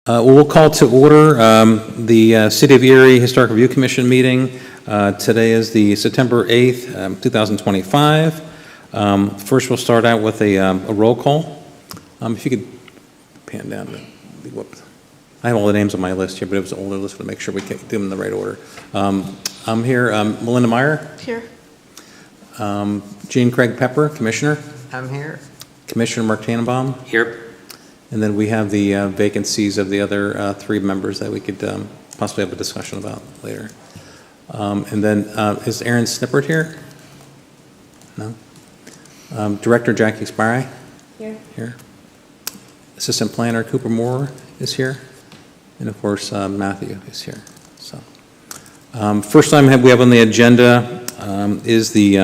We'll call to order the City of Erie Historic Review Commission meeting. Today is the September 8th, 2025. First, we'll start out with a roll call. If you could pan down I have all the names on my list here, but it was an older list to make sure we get them in the right order. I'm here. Melinda Meyer. Here. Jean Craig Pepper, Commissioner. I'm here. Commissioner Mark Tannenbaum. Here. And then we have the vacancies of the other three members that we could possibly have a discussion about later. And then is Aaron Snippert here? No? Director Jackie Spry? Here. Assistant Planner Cooper Moore is here. And of course, Matthew is here. So, first item we have on the agenda is the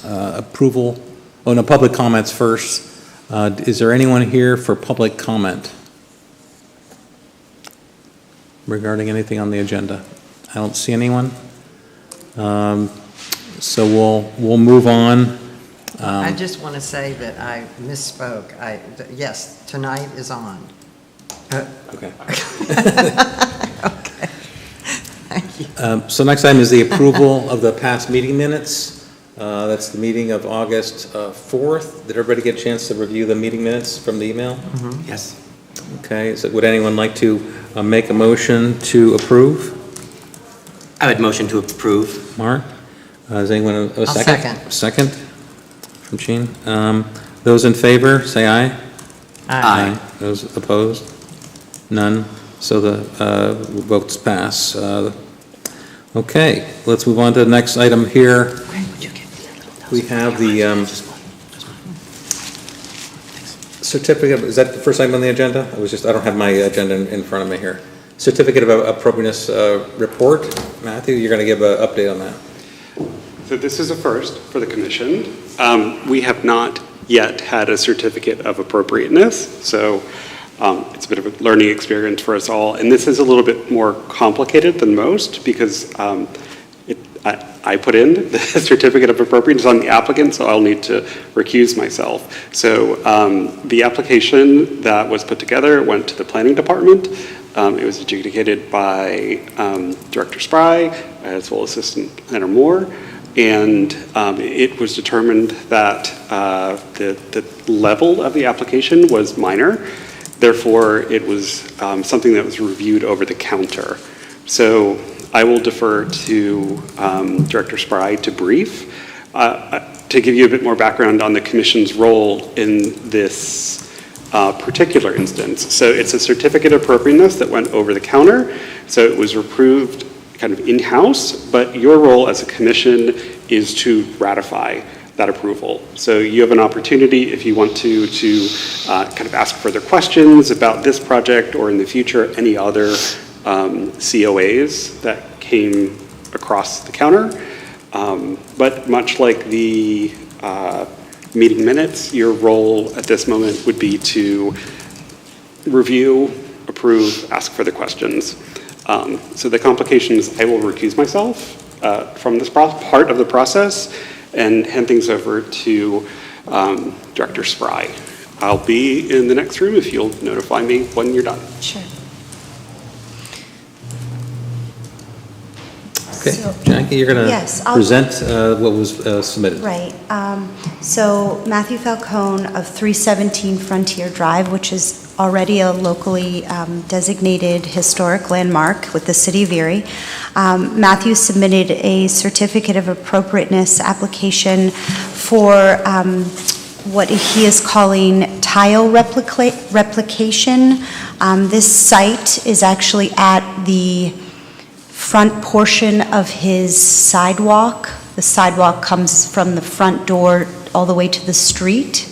approval, public comments first. Is there anyone here for public comment regarding anything on the agenda? I don't see anyone. So we'll move on. I just want to say that I misspoke. Yes, tonight is on. Okay. Okay. Thank you. So next item is the approval of the past meeting minutes. That's the meeting of August 4th. Did everybody get a chance to review the meeting minutes from the email? Mm-hmm. Yes. Okay, so would anyone like to make a motion to approve? I would motion to approve. Mark? Is anyone a I'll second? Second from Jean. Those in favor, say aye. Aye. Those opposed? None. So the votes pass. Okay, let's move on to the next item here. We have the certificate. Is that the first item on the agenda? I don't have my agenda in front of me here. Certificate of appropriateness report. Matthew, you're going to give an update on that. So this is a first for the commission. We have not yet had a certificate of appropriateness, so it's a bit of a learning experience for us all. And this is a little bit more complicated than most because I put in the certificate of appropriateness on the applicant, so I'll need to recuse myself. So the application that was put together went to the planning department. It was adjudicated by Director Spry as well as Assistant Planner Moore. And it was determined that the level of the application was minor. Therefore, it was something that was reviewed over the counter. So I will defer to Director Spry to brief. To give you a bit more background on the Commission's role in this particular instance. So it's a certificate of appropriateness that went over the counter. So it was approved kind of in-house, but your role as a commission is to ratify that approval. So you have an opportunity, if you want to kind of ask further questions about this project or in the future any other COAs that came across the counter. But much like the meeting minutes, your role at this moment would be to review, approve, ask further questions. So the complications, I will recuse myself from this part of the process and hand things over to Director Spry. I'll be in the next room if you'll notify me when you're done. Sure. Okay, Jackie, you're going to present what was submitted. Right. So Matthew Falcone of 317 Frontier Drive, which is already a locally designated historic landmark with the City of Erie. Matthew submitted a certificate of appropriateness application for what he is calling tile replication. This site is actually at the front portion of his sidewalk. The sidewalk comes from the front door all the way to the street.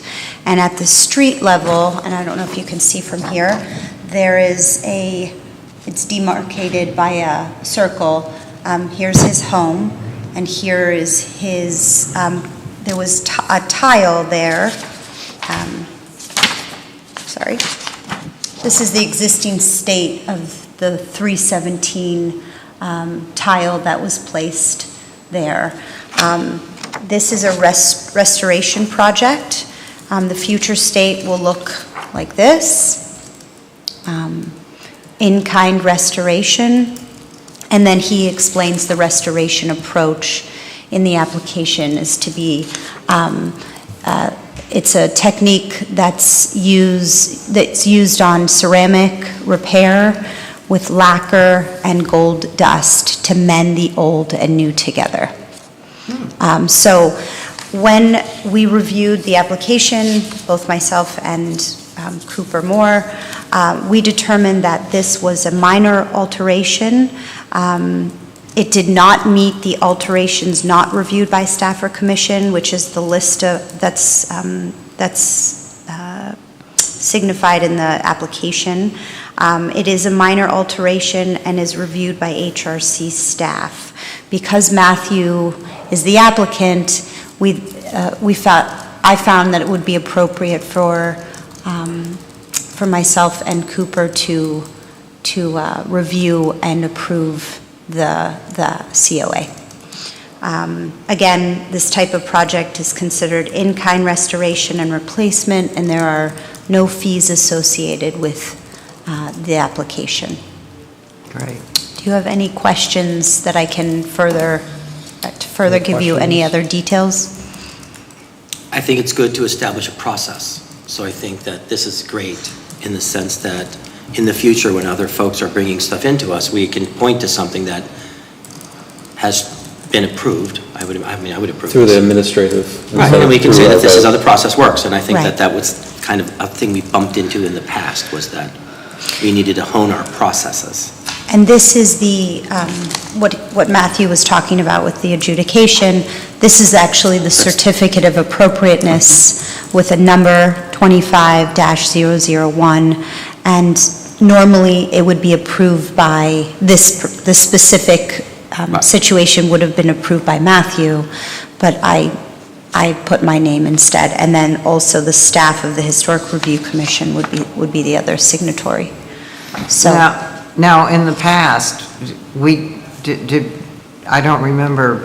And at the street level, and I don't know if you can see from here, there is it's demarcated by a circle. Here's his home, and here is his, there was a tile there. Sorry. This is the existing state of the 317 tile that was placed there. This is a restoration project. The future state will look like this. in-kind restoration, and then he explains the restoration approach in the application is to be, it's a technique that's used on ceramic repair with lacquer and gold dust to mend the old and new together. So when we reviewed the application, both myself and Cooper Moore, we determined that this was a minor alteration. It did not meet the alterations not reviewed by staff or commission, which is the list that's signified in the application. It is a minor alteration and is reviewed by HRC staff. Because Matthew is the applicant, I found that it would be appropriate for myself and Cooper to review and approve the COA. Again, this type of project is considered in-kind restoration and replacement, and there are no fees associated with the application. Great. Do you have any questions that I can further give you any other details? I think it's good to establish a process. So I think that this is great in the sense that in the future, when other folks are bringing stuff into us, we can point to something that has been approved. I would approve Through the this. administrative. Right, and we can say through that this is our- how the process works, and I think Right. that was kind of a thing we bumped into in the past, was that we needed to hone our processes. And this is the, what Matthew was talking about with the adjudication. This is actually the certificate of appropriateness with a number 25-001. And normally, it would be approved by the specific Right. situation would have been approved by Matthew, but I put my name instead. And then also the staff of the Historic Review Commission would be the other signatory. So. Now, in the past, we did, I don't remember,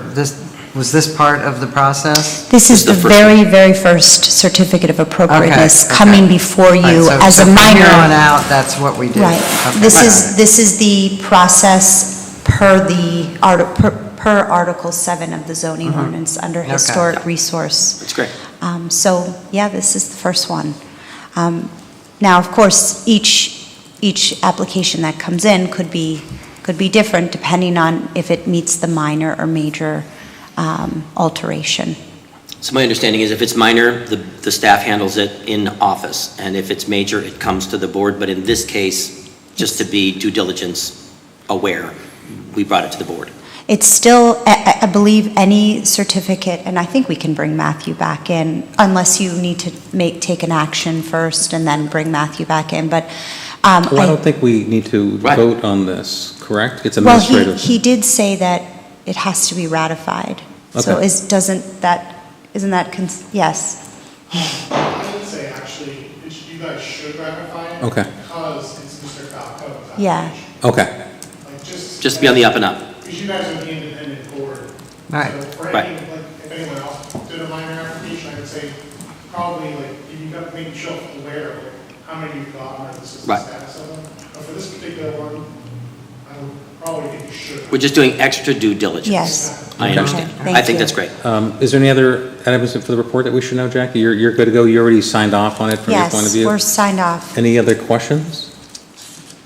was this part of the process? This is It's the the first very, very first certificate of appropriateness Okay, coming okay. before Right, you so- as so a from minor. here on out, that's what we did. Right. Okay. This is the process per Article 7 of the zoning ordinance under Okay. historic resource. That's great. So, yeah, this is the first one. Now, of course, each application that comes in could be different depending on if it meets the minor or major alteration. So my understanding is if it's minor, the staff handles it in office, and if it's major, it comes to the board, but in this case, just to be due diligence aware, we brought it to the board. It's still, I believe, any certificate, and I think we can bring Matthew back in, unless you need to take an action first and then bring Matthew back in, but. Well, I don't think we need to Right. vote on this, correct? It's Well, administrative. he did say that it has to be ratified. So Okay. isn't that, yes. I would say actually, you guys should ratify it. Okay. Because it's Mr. Falcone's Yeah. application. Okay, Like Just to be on the up and up. Because you guys are the independent board. Right. So for Right. any, like, if anyone else did a minor application, I would say probably like, if you got, make yourself aware of like, how many you've gotten or this is the Right. status of them. But for this particular one, I would probably think you should. We're just doing extra due diligence. Yes. I Okay. understand. Okay, I thank think you. that's great. is there any other items for the report that we should know, Jackie? You're good to go, you already signed off on it from your point of Yes, view? we're signed off. Any other questions?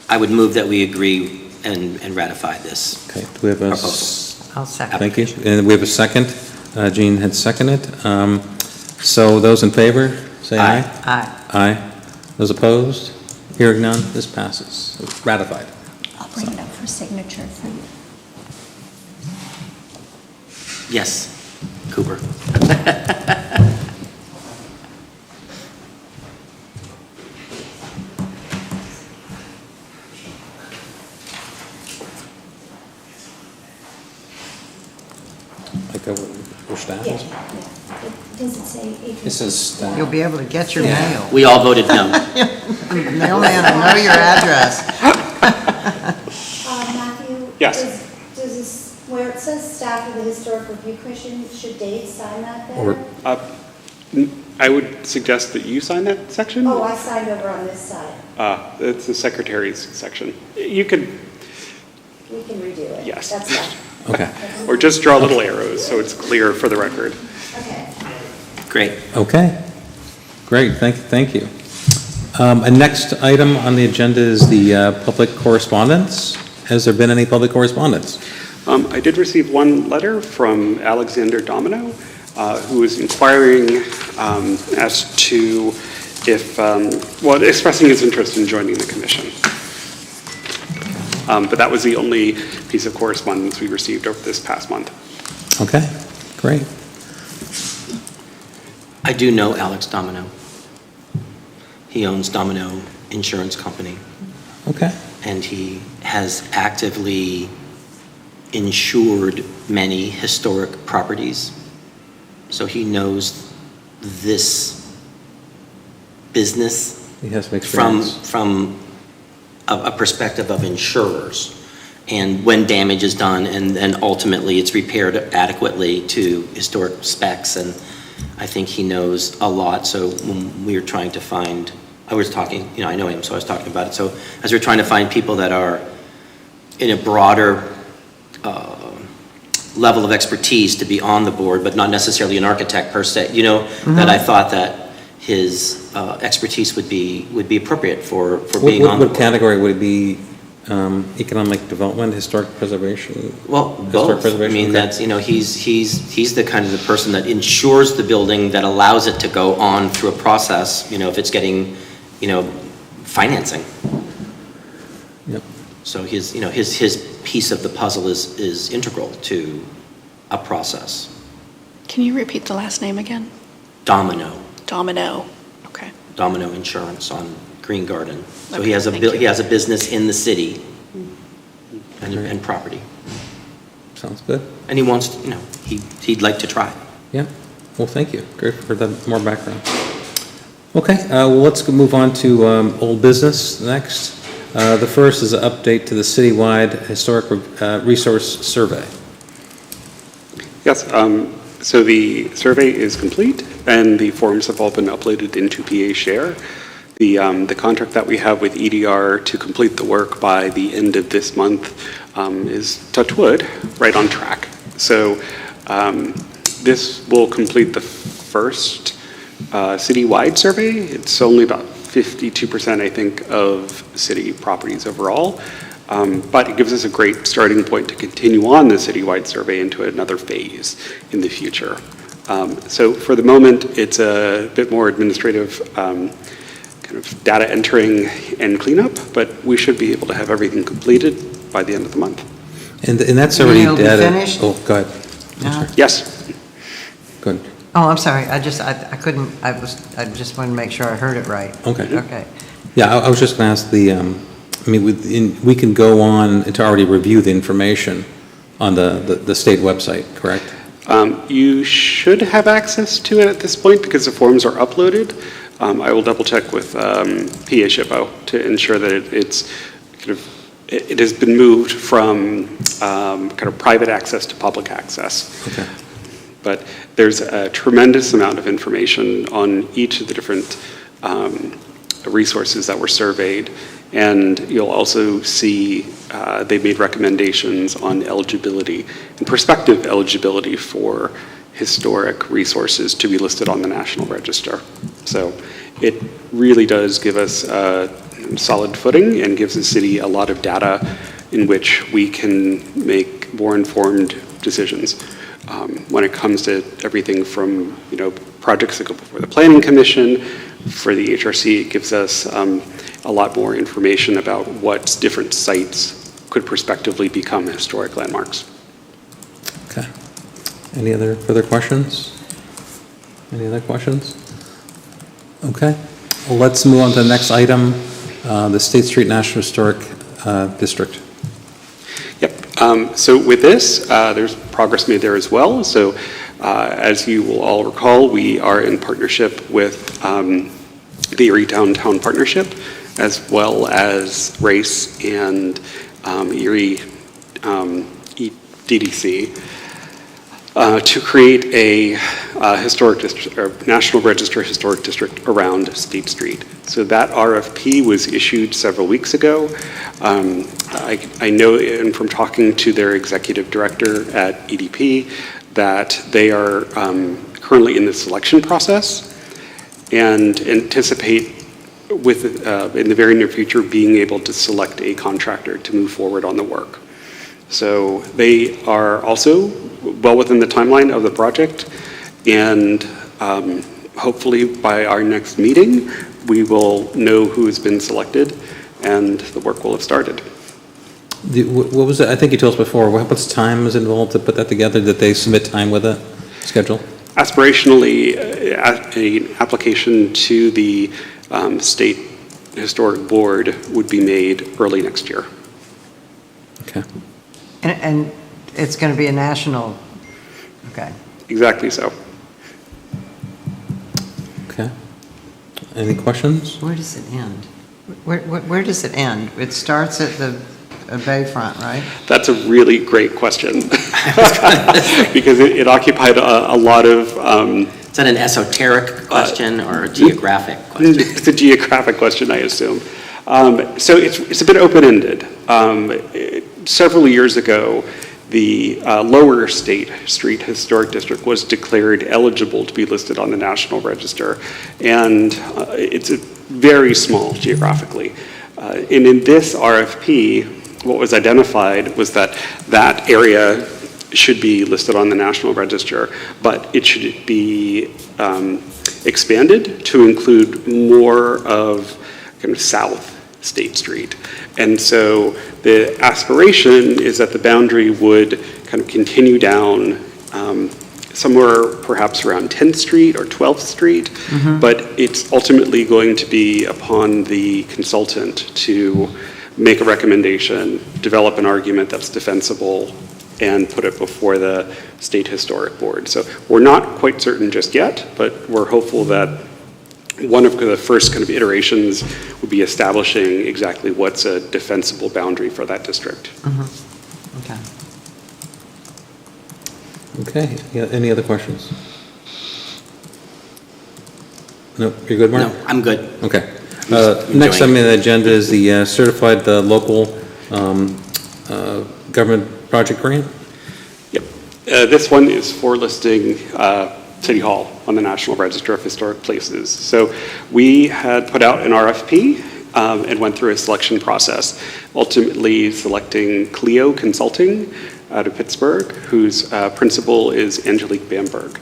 I would move that we agree and ratify this. Okay, do we have a? Proposal. I'll second. Thank you. And we have a second. Jean had seconded. So those in favor, say aye. Aye. Aye. Those opposed? Hearing none, this passes. It's ratified. I'll bring it up for signature. Yes, Cooper. Like where staff is? Does it say? It says staff. You'll be able to get your mail. We all voted no. Mailman, I know your address. Matthew? Yes. Does this, where it says staff of the Historic Review Commission, should Dave sign that there? Or- I would suggest that you sign that section. Oh, I signed over on this side. It's the secretary's section. You could, We can redo it. Yes. That's fine. Okay, or just draw little arrows so it's clear for the record. Okay. Great. okay. Great, thank you. A next item on the agenda is the public correspondence. Has there been any public correspondence? I did receive one letter from Alexander Domino, who was inquiring as to if, expressing his interest in joining the commission. But that was the only piece of correspondence we received over this past month. Okay, great. I do know Alex Domino. He owns Domino Insurance Company, Okay, and he has actively insured many historic properties. So he knows this business he has some from, experience. from a perspective of insurers. And when damage is done, and then ultimately it's repaired adequately to historic specs, and I think he knows a lot. So when we were trying to find, I was talking, I know him, so I was talking about it. So as we're trying to find people that are in a broader level of expertise to be on the board, but not necessarily an architect per se, that I thought that his expertise would be appropriate for being on the What board. category would it be? Economic development, historic preservation? Well, Historic both. I preservation, mean, okay. that's, he's the kind of the person that insures the building, that allows it to go on through a process, if it's getting, financing. Yep. So his piece of the puzzle is integral to a process. Can you repeat the last name again? Domino Okay. Insurance on Green Garden. So Okay, he has thank you. he has a business in the city and property. Sounds good. And he wants, he'd like to try. Yeah, well, thank you. Great for the more background. Okay, well, let's move on to old business next. The first is an update to the citywide historic resource survey. Yes, so the survey is complete, and the forms have all been uploaded into PA Share. The contract that we have with EDR to complete the work by the end of this month is, touch wood, right on track. So this will complete the first citywide survey. It's only about 52%, I think, of city properties overall. But it gives us a great starting point to continue on the citywide survey into another phase in the future. So for the moment, it's a bit more administrative kind of data entering and cleanup, but we should be able to have everything completed by the end of the month. And that's You mean already it'll be data. finished? Oh, go ahead. I'm No? sorry. Yes, Go ahead. Oh, I'm sorry, I couldn't, I just wanted to make sure I heard it right. Okay. Okay. Yeah, I was just going to ask we can go on to already review the information on the state website, correct? you should have access to it at this point because the forms are uploaded. I will double check with PA SHPO to ensure that it has been moved from kind of private access to public access. Okay. But there's a tremendous amount of information on each of the different resources that were surveyed. And you'll also see they made recommendations on eligibility and prospective eligibility for historic resources to be listed on the National Register. So it really does give us a solid footing and gives the city a lot of data in which we can make more informed decisions. When it comes to everything from, projects that go before the Planning Commission, for the HRC, it gives us a lot more information about what different sites could prospectively become historic landmarks. Okay. Any other further questions? Any other questions? Okay. Well, let's move on to the next item, the State Street National Historic District. Yep. So with this, there's progress made there as well. So as you will all recall, we are in partnership with the Erie Downtown Partnership, as well as RACE and Erie DDC. to create a historic district, or National Register Historic District around State Street. So that RFP was issued several weeks ago. I know, and from talking to their executive director at EDP, that they are currently in the selection process and anticipate in the very near future being able to select a contractor to move forward on the work. So they are also well within the timeline of the project, and hopefully by our next meeting, we will know who has been selected and the work will have started. What was it? I think you told us before, what's time is involved to put that together? Did they submit time with it, schedule? Aspirationally, an application to the State Historic Board would be made early next year. Okay. And it's going to be a national, okay. Exactly so. Okay. Any questions? Where does it end? Where does it end? It starts at the Bayfront, right? That's a really great question. Because it occupied a lot of... Is that an esoteric question or a geographic question? It's a geographic question, I assume. So it's a bit open-ended. Several years ago, the Lower State Street Historic District was declared eligible to be listed on the National Register, and it's very small geographically. And in this RFP, what was identified was that that area should be listed on the National Register, but it should be expanded to include more of kind of South State Street. And so the aspiration is that the boundary would kind of continue down somewhere perhaps around 10th Street or 12th Street, but it's ultimately going to be upon the consultant to make a recommendation, develop an argument that's defensible, and put it before the State Historic Board. So we're not quite certain just yet, but we're hopeful that one of the first kind of iterations would be establishing exactly what's a defensible boundary for that district. Okay. Okay. Yeah, any other questions? No, you're good, Mark? No, I'm good. Okay. I'm Next enjoying on the agenda is the certified local government project grant. Yep. This one is for listing City Hall on the National Register of Historic Places. So we had put out an RFP and went through a selection process, ultimately selecting Clio Consulting out of Pittsburgh, whose principal is Angelique Bamberg,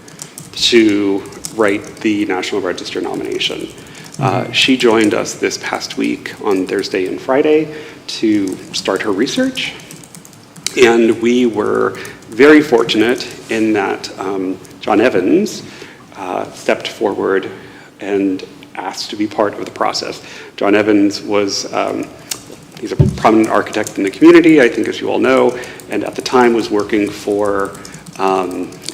to write the National Register nomination. She joined us this past week on Thursday and Friday to start her research. And we were very fortunate in that John Evans stepped forward and asked to be part of the process. John Evans was, he's a prominent architect in the community, I think as you all know, and at the time was working for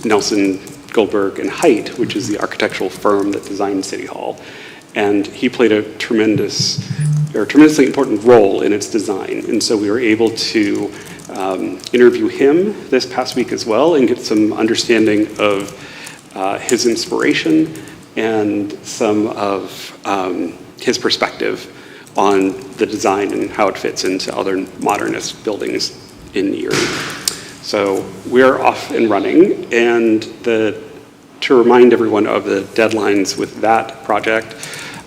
Nelson, Goldberg, and Height, which is the architectural firm that designed City Hall. And he played a tremendously important role in its design. And so we were able to interview him this past week as well and get some understanding of his inspiration and some of his perspective on the design and how it fits into other modernist buildings in Erie. So we're off and running, and to remind everyone of the deadlines with that project,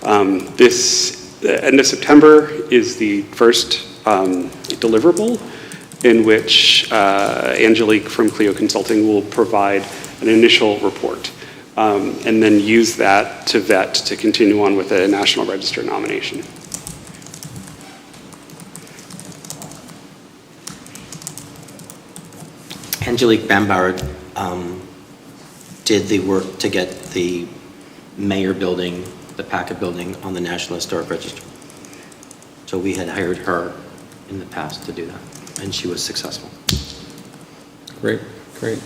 the end of September is the first deliverable in which Angelique from Clio Consulting will provide an initial report and then use that to vet to continue on with a National Register nomination. Angelique Bamberg did the work to get the Mayor building, the Packard building, on the National Historic Register. So we had hired her in the past to do that, and she was successful. Great, great.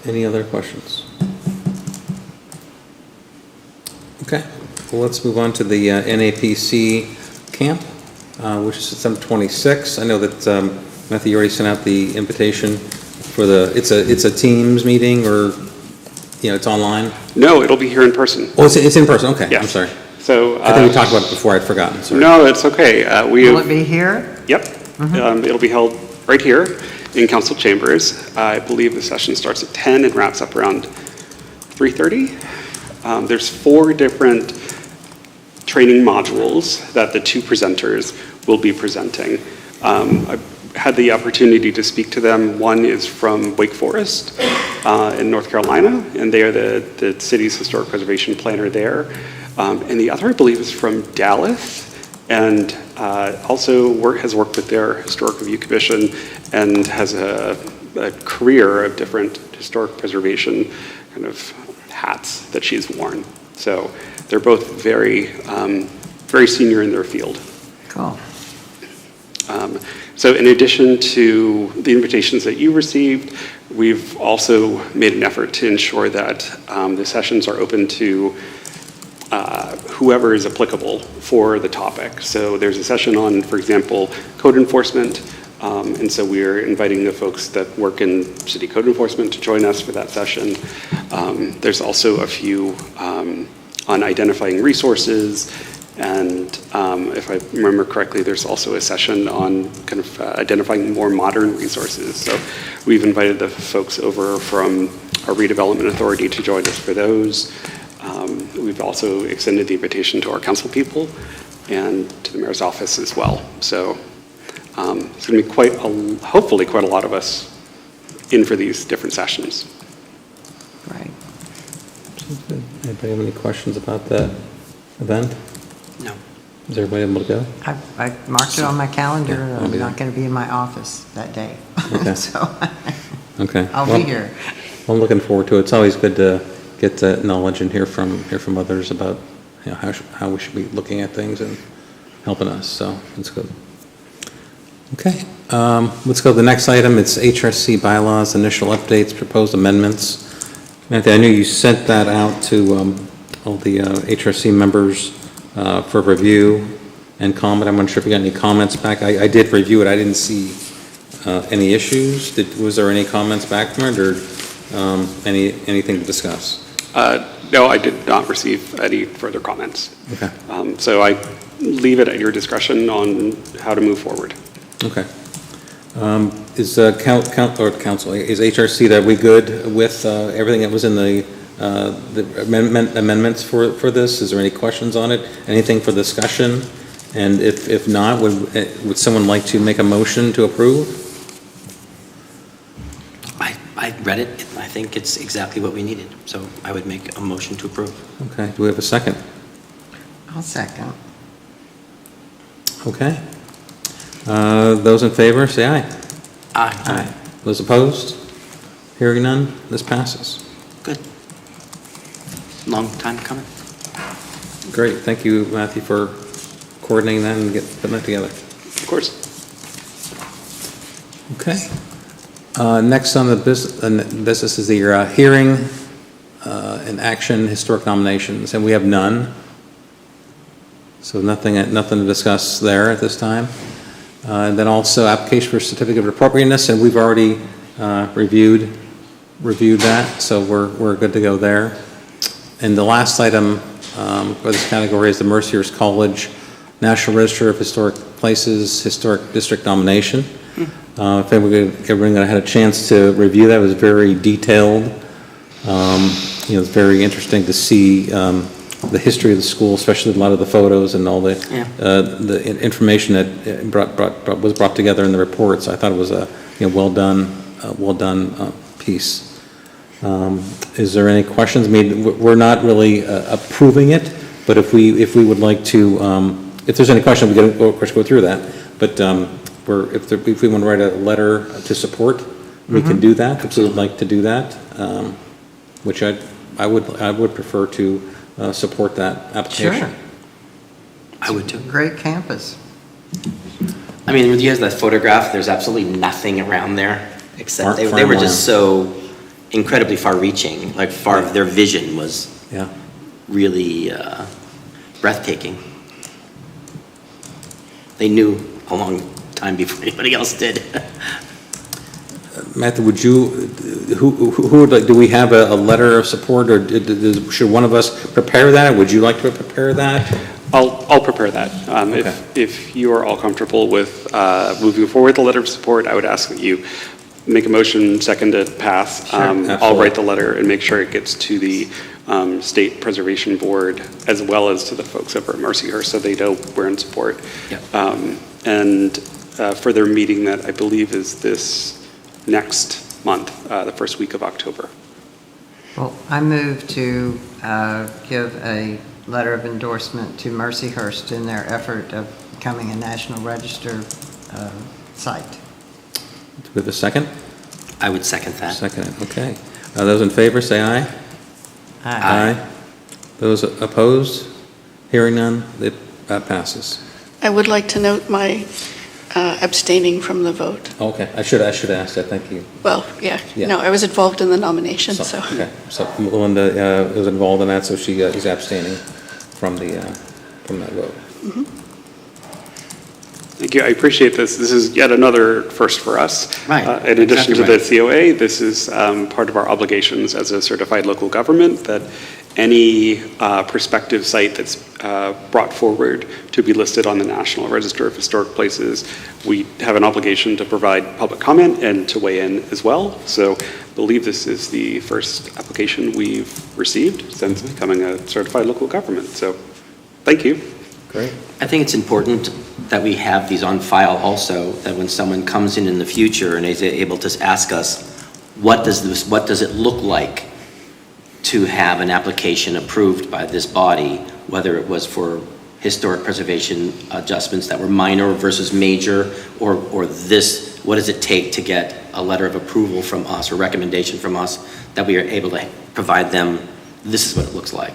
Any other questions? Okay, well, let's move on to the NAPC camp, which is September 26th. I know that Matthew already sent out the invitation for the, it's a Teams meeting or, it's online? No, it'll be here in person. Oh, it's in person, okay, I'm Yes. sorry. So. I think we talked about it before, I'd forgotten, sorry. No, it's okay. Will it be here? Yep. It'll be held right here in council chambers. I believe the session starts at 10 and wraps up around 3:30. There's 4 different training modules that the 2 presenters will be presenting. I've had the opportunity to speak to them. One is from Wake Forest in North Carolina, and they are the city's historic preservation planner there. And the other, I believe, is from Dallas, and also has worked with their Historic Review Commission and has a career of different historic preservation kind of hats that she's worn. So they're both very, very senior in their field. Cool. So in addition to the invitations that you received, we've also made an effort to ensure that the sessions are open to whoever is applicable for the topic. So there's a session on, for example, code enforcement, and so we're inviting the folks that work in city code enforcement to join us for that session. There's also a few on identifying resources, and if I remember correctly, there's also a session on kind of identifying more modern resources. So we've invited the folks over from our redevelopment authority to join us for those. We've also extended the invitation to our council people and to the mayor's office as well. So it's going to be hopefully quite a lot of us in for these different sessions. Great. Anybody have any questions about that event? No. Is everybody able to go? I marked it on my calendar. Yeah, I'll I'm be not there. going to be in my office that day. Okay. So Okay. I'll Well, be here. I'm looking forward to it. It's always good to get that knowledge and hear from others about, how we should be looking at things and helping us, so it's good. Okay, let's go to the next item. It's HRC bylaws, initial updates, proposed amendments. Matthew, I know you sent that out to all the HRC members for review and comment. I'm not sure if you got any comments back. I did review it. I didn't see any issues. Was there any comments back from it, or anything to discuss? No, I did not receive any further comments. Okay. So I leave it at your discretion on how to move forward. Okay. Is council, is HRC, that we good with everything that was in the amendments for this? Is there any questions on it? Anything for discussion? And if not, would someone like to make a motion to approve? I read it. I think it's exactly what we needed. So I would make a motion to approve. Okay, do we have a second? I'll second. Okay. Those in favor, say aye. Aye. Those opposed? Hearing none, this passes. Good. Long time coming. Great, thank you, Matthew, for coordinating that and putting that together. Of course. Okay. Next on the business is the hearing and action historic nominations, and we have none. So nothing to discuss there at this time. And then also application for certificate of appropriateness, and we've already reviewed that, so we're good to go there. And the last item for this category is the Mercyhurst College National Register of Historic Places Historic District nomination. If everyone had a chance to review that, it was very detailed. It's very interesting to see the history of the school, especially a lot of the photos and all the information that was brought together in the reports. I thought it was a well done piece. Is there any questions? I mean, we're not really approving it, but if we would like to, if there's any question, we can of course go through that. But if we want to write a letter to support, we can do that. If we would like to do that, which I would prefer to support that application. Sure. I would too. Great campus. I mean, when you guys that photograph, there's absolutely nothing around there except they were Farmland. just so incredibly far-reaching. Like their vision was really breathtaking. They knew a long time before anybody else did. Matthew, would you, who would, like? Do we have a letter of support, or should one of us prepare that? Would you like to prepare that? I'll prepare that. Okay. If you are all comfortable with moving forward the letter of support, I would ask that you make a motion, second to pass. Sure, I'll absolutely. write the letter and make sure it gets to the State Preservation Board as well as to the folks over at Mercyhurst so they know we're in support. Yep. And for their meeting that I believe is this next month, the first week of October. Well, I move to give a letter of endorsement to Mercyhurst in their effort of becoming a National Register site. Do we have a second? I would second that. Second, okay. Those in favor, say aye. Aye. Those opposed? Hearing none, it passes. I would like to note my abstaining from the vote. Okay, I should ask that, thank you. Well, yeah, Yeah. no, I was involved in the nomination, so. Okay, so Melinda was involved in that, so she is abstaining from that vote. Thank you. I appreciate this. This is yet another first for us. Right. In addition to Exactly the COA, this is part of our obligations as a certified local government that any prospective site that's brought forward to be listed on the National Register of Historic Places, we have an obligation to provide public comment and to weigh in as well. So I believe this is the first application we've received since becoming a certified local government. So thank you. Great. I think it's important that we have these on file also, that when someone comes in the future and is able to ask us, what does it look like to have an application approved by this body, whether it was for historic preservation adjustments that were minor versus major, or this, what does it take to get a letter of approval from us or recommendation from us that we are able to provide them, this is what it looks like.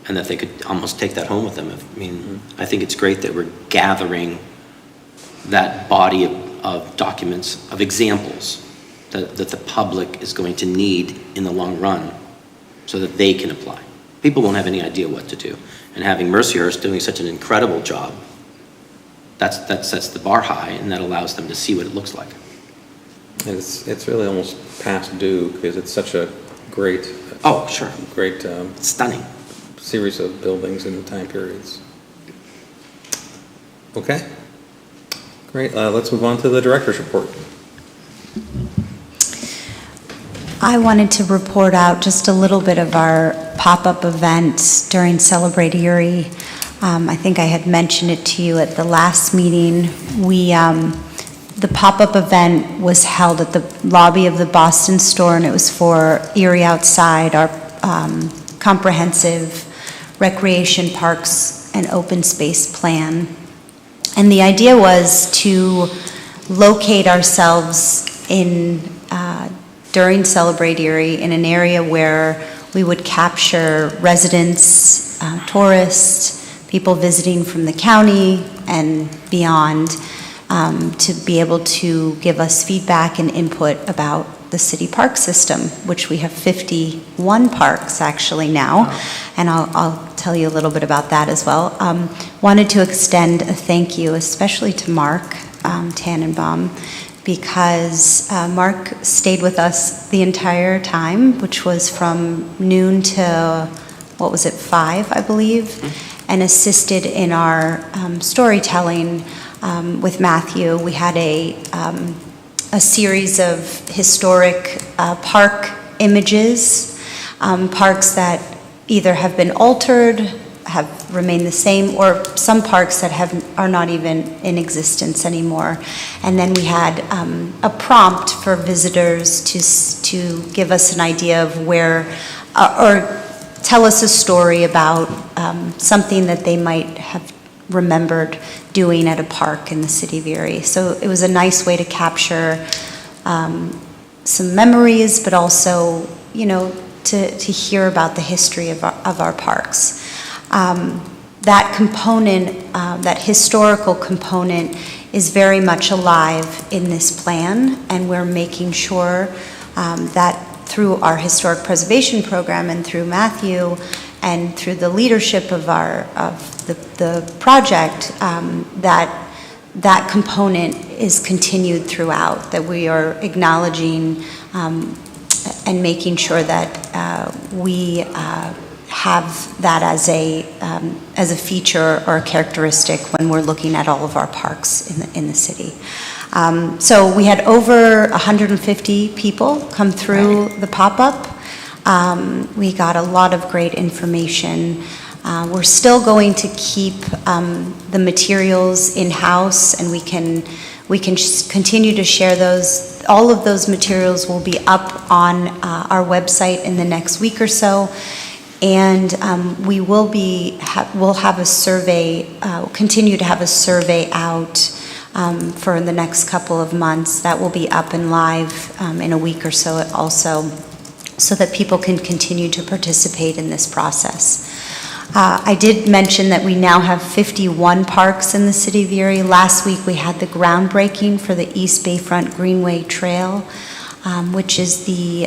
And that they could almost take that home with them. I think it's great that we're gathering that body of documents, of examples that the public is going to need in the long run so that they can apply. People won't have any idea what to do. And having Mercyhurst doing such an incredible job, that sets the bar high, and that allows them to see what it looks like. And it's really almost past due because it's such a great, Oh, sure. great It's stunning. series of buildings in the time periods. Okay, great. Let's move on to the director's report. I wanted to report out just a little bit of our pop-up event during Celebrate Erie. I think I had mentioned it to you at the last meeting. The pop-up event was held at the lobby of the Boston store, and it was for Erie Outside, our comprehensive recreation, parks, and open space plan. And the idea was to locate ourselves during Celebrate Erie in an area where we would capture residents, tourists, people visiting from the county and beyond, to be able to give us feedback and input about the city park system, which we have 51 parks actually now, and I'll tell you a little bit about that as well. Wanted to extend a thank you, especially to Mark Tannenbaum, because Mark stayed with us the entire time, which was from noon to, 5, I believe, and assisted in our storytelling with Matthew. We had a series of historic park images, parks that either have been altered, have remained the same, or some parks that are not even in existence anymore. And then we had a prompt for visitors to give us an idea of where, or tell us a story about something that they might have remembered doing at a park in the city of Erie. So it was a nice way to capture some memories, but also, to hear about the history of our parks. That component, that historical component, is very much alive in this plan, and we're making sure that through our historic preservation program and through Matthew and through the leadership of the project, that that component is continued throughout, that we are acknowledging and making sure that we have that as a feature or a characteristic when we're looking at all of our parks in the city. So we had over 150 people come through the pop-up. We got a lot of great information. We're still going to keep the materials in-house, and we can continue to share those. All of those materials will be up on our website in the next week or so. And we'll have a survey, continue to have a survey out for the next couple of months. That will be up and live in a week or so also, so that people can continue to participate in this process. I did mention that we now have 51 parks in the city of Erie. Last week we had the groundbreaking for the East Bayfront Greenway Trail, which is the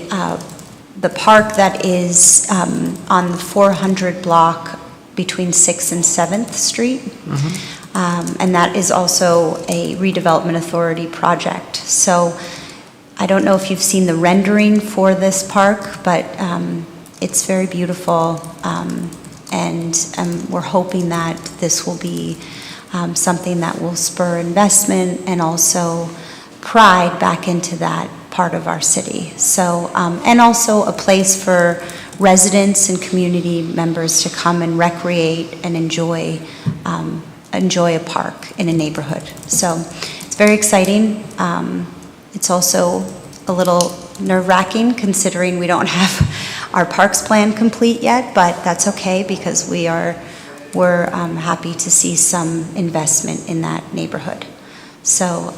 park that is on the 400 block between 6th and 7th Street. And that is also a redevelopment authority project. So I don't know if you've seen the rendering for this park, but it's very beautiful. And we're hoping that this will be something that will spur investment and also pride back into that part of our city. So, and also a place for residents and community members to come and recreate and enjoy a park in a neighborhood. So it's very exciting. It's also a little nerve-wracking considering we don't have our parks plan complete yet, but that's okay because we're happy to see some investment in that neighborhood. So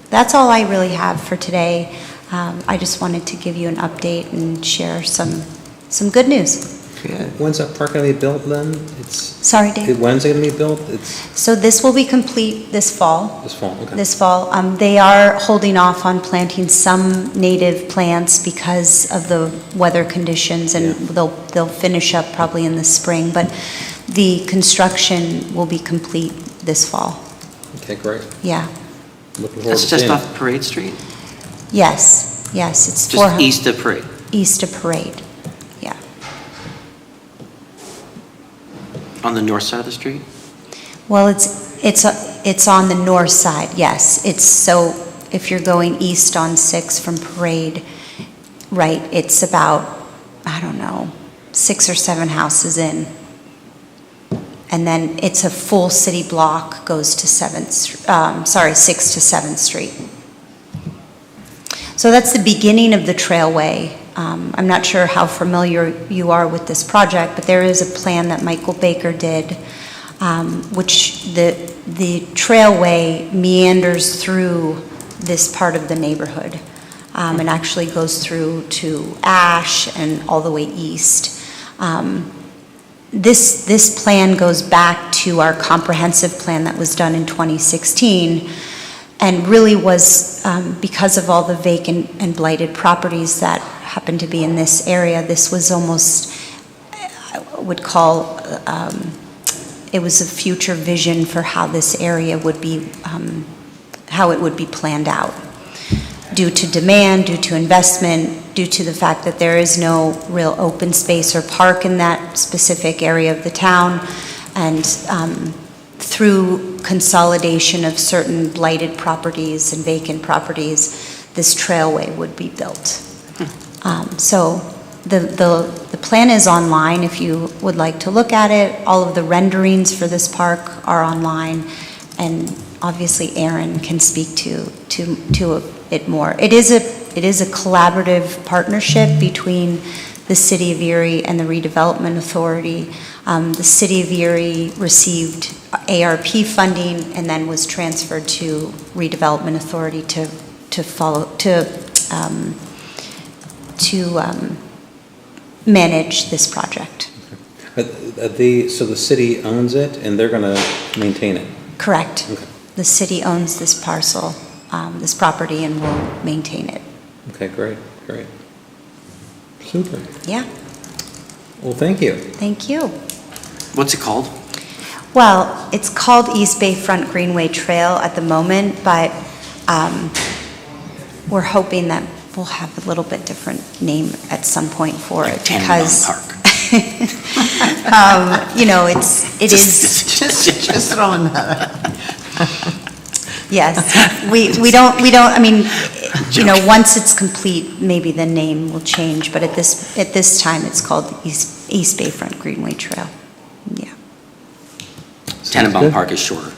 that's all I really have for today. I just wanted to give you an update and share some good news. When's that park going to be built then? Sorry, Dave? When's it going to be built? So this will be complete this fall. This fall, okay. This fall. They are holding off on planting some native plants because of the weather conditions, and they'll finish up probably in the spring, but the construction will be complete this fall. Okay, great. Yeah. Looking forward That's to just seeing it. off Parade Street? Yes, it's Just 400 east of Parade? East of Parade, yeah. On the north side of the street? Well, it's on the north side, yes. It's so, if you're going east on 6 from Parade, right, it's about, I don't know, 6 or 7 houses in. And then it's a full city block, goes to 6th to 7th Street. So that's the beginning of the trailway. I'm not sure how familiar you are with this project, but there is a plan that Michael Baker did, which the trailway meanders through this part of the neighborhood, and actually goes through to Ash and all the way east. This plan goes back to our comprehensive plan that was done in 2016, and really was because of all the vacant and blighted properties that happen to be in this area. This was almost, I would call, it was a future vision for how this area would be, how it would be planned out. Due to demand, due to investment, due to the fact that there is no real open space or park in that specific area of the town, and through consolidation of certain blighted properties and vacant properties, this trailway would be built. So the plan is online if you would like to look at it. All of the renderings for this park are online, and obviously Aaron can speak to it more. It is a collaborative partnership between the City of Erie and the Redevelopment Authority. The City of Erie received ARP funding and then was transferred to Redevelopment Authority to manage this project. So the city owns it and they're going to maintain it? Correct. Okay. The city owns this parcel, this property, and will maintain it. Okay, great. Super. Yeah, Well, thank you. thank you. What's it called? Well, it's called East Bayfront Greenway Trail at the moment, but we're hoping that we'll have a little bit different name at some point for it, because, Tannenbaum Park. you know, it is, Just throwing that out. yes. We don't, I mean, you know, once it's complete, maybe the name will change, but at this time, it's called East Bayfront Greenway Trail. Yeah. Tannenbaum good. Park is shorter.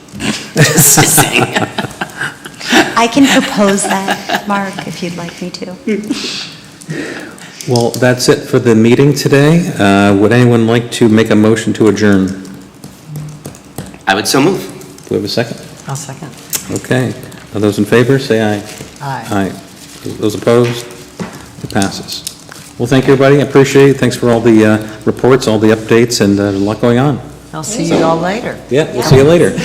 Just saying. I can propose that, Mark, if you'd like me to. Well, that's it for the meeting today. Would anyone like to make a motion to adjourn? I would so move. Do we have a second? I'll second. Okay. Are those in favor, say aye. Aye. Aye. Those opposed? It passes. Well, thank you, everybody. I appreciate it. Thanks for all the reports, all the updates, and a lot going on. I'll see you all later. Yeah, we'll see you later.